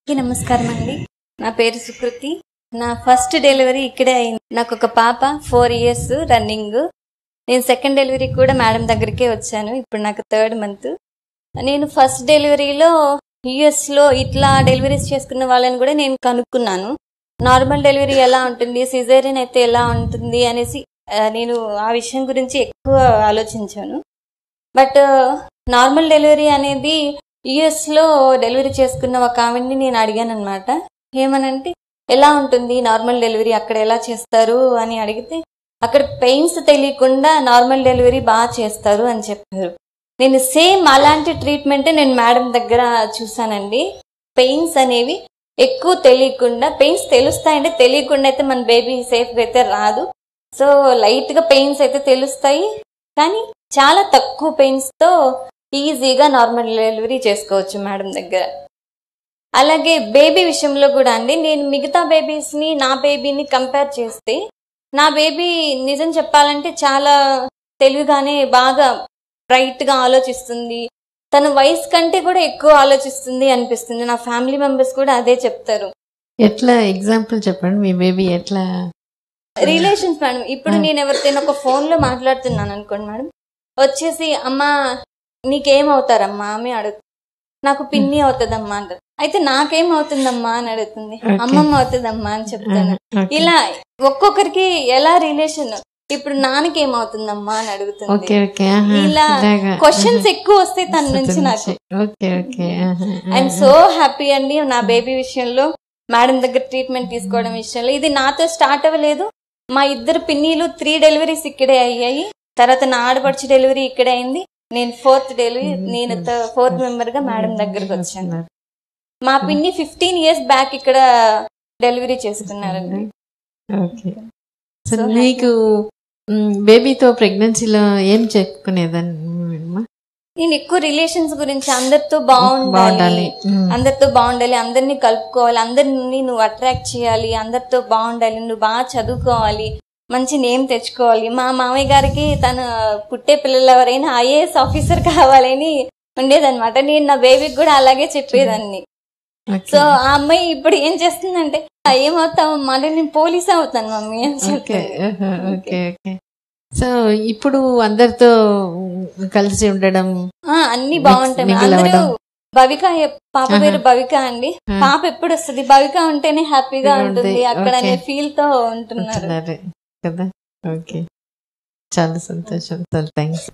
నమస్కారం అండి. నా పేరు సుకృతి. నా ఫస్ట్ డెలివరీ ఇక్కడే అయింది. నాకు ఒక పాప 4 years రన్నింగ్. నేను సెకండ్ డెలివరీ కూడా మేడం దగ్గరికే వచ్చాను. ఇప్పుడు నాకు 3rd month. నేను ఫస్ట్ డెలివరీలో యుఎస్లో ఇట్లా డెలివరీస్ చేసుకున్న వాళ్ళని కూడా నేను కనుక్కున్నాను. నార్మల్ డెలివరీ ఎలా ఉంటుంది, సిజేరియన్ అయితే ఎలా ఉంటుంది అనేసి నేను ఆ విషయం గురించి ఎక్కువ ఆలోచించాను. బట్ నార్మల్ డెలివరీ అనేది యుఎస్లో డెలివరీ చేసుకున్న ఒక ఆవిడ్ని నేను అడిగాను అనమాట. ఏమనంటే ఎలా ఉంటుంది నార్మల్ డెలివరీ, అక్కడ ఎలా చేస్తారు అని అడిగితే అక్కడ పెయిన్స్ తెలియకుండా నార్మల్ డెలివరీ బాగా చేస్తారు అని చెప్పారు. నేను సేమ్ అలాంటి ట్రీట్మెంటే నేను మేడం దగ్గర చూసానండి. పెయిన్స్ అనేవి ఎక్కువ తెలియకుండా, పెయిన్స్ తెలుస్తాయంటే తెలియకుండా అయితే మన బేబీ సేఫ్గా అయితే రాదు. సో లైట్గా పెయిన్స్ అయితే తెలుస్తాయి, కానీ చాలా తక్కువ పెయిన్స్తో ఈజీగా నార్మల్ డెలివరీ చేసుకోవచ్చు మేడం దగ్గర. అలాగే బేబీ విషయంలో కూడా అండి, నేను మిగతా బేబీస్ని నా బేబీని కంపేర్ చేస్తే నా బేబీ నిజం చెప్పాలంటే చాలా తెలివిగానే బాగా బ్రైట్గా ఆలోచిస్తుంది. తన వయసు కంటే కూడా ఎక్కువ ఆలోచిస్తుంది అనిపిస్తుంది. నా ఫ్యామిలీ మెంబర్స్ కూడా అదే చెప్తారు. ఎట్లా ఎగ్జాంపుల్ చెప్పండి, మీ బేబీ ఎట్లా? రిలేషన్స్ మేడం, ఇప్పుడు నేను ఎవరితోనో ఒక ఫోన్లో మాట్లాడుతున్నాను అనుకోండి మేడం, వచ్చేసి అమ్మా నీకేమవుతారమ్మా అని అడుగుతుంది. నాకు పిన్ని అవుతుందమ్మా అంటారు. అయితే నాకేమవుతుందమ్మా అని అడుగుతుంది. అమ్మమ్మ అవుతుందమ్మా అని చెప్తాను. ఇలా ఒక్కొక్కరికి ఎలా రిలేషన్. ఇప్పుడు నాన్నకేమవుతుందమ్మా అని అడుగుతుంది. ఇలా క్వశ్చన్స్ ఎక్కువ వస్తాయి తన నుంచి నాకు. ఐఎమ్ సో హ్యాపీ అండి నా బేబీ విషయంలో, మేడం దగ్గర ట్రీట్మెంట్ తీసుకోవడం విషయంలో. ఇది నాతో స్టార్ట్ అవ్వలేదు. మా ఇద్దరు పిన్నీలు 3 డెలివరీస్ ఇక్కడే అయ్యాయి. తర్వాత నా ఆడపడుచు డెలివరీ ఇక్కడే అయింది. నేను 4th డెలివరీ, నేను 4th మెంబర్గా మేడం దగ్గరకు వచ్చాను. మా పిన్ని 15 years బ్యాక్ ఇక్కడ డెలివరీ చేసుకున్నారండి. మీకు బేబీతో ప్రెగ్నెన్సీలో ఏం చెప్పుకునేదాన్ని? నేను ఎక్కువ రిలేషన్స్ గురించి, అందరితో బాగుండాలి, అందరినీ కలుపుకోవాలి, అందరినీ నువ్వు అట్రాక్ట్ చేయాలి, అందరితో బాగుండాలి, నువ్వు బాగా చదువుకోవాలి, మంచి నేమ్ తెచ్చుకోవాలి. మా మామయ్య గారికి తన పుట్టే పిల్లలు ఎవరైనా IAS ఆఫీసర్ కావాలని ఉండేదన్నమాట. నేను నా బేబీకి కూడా అలాగే చెప్పేదాన్ని. సో ఆ అమ్మాయి ఇప్పుడు ఏం చేస్తుందంటే, ఏమవుతావమ్మా అంటే నేను పోలీస్ అవుతాను మమ్మీ అని చెప్పి. సో ఇప్పుడు అందరితో కలిసి ఉండడం అన్ని బాగుంటాయి. అందరూ భవిక, పాప పేరు భవిక అండి. పాప ఎప్పుడు వస్తుంది, భవిక ఉంటేనే హ్యాపీగా ఉంటుంది అక్కడ అనే ఫీల్ తో ఉంటున్నారు కదా. ఓకే, చాలా సంతోషం. థ్యాంక్స్.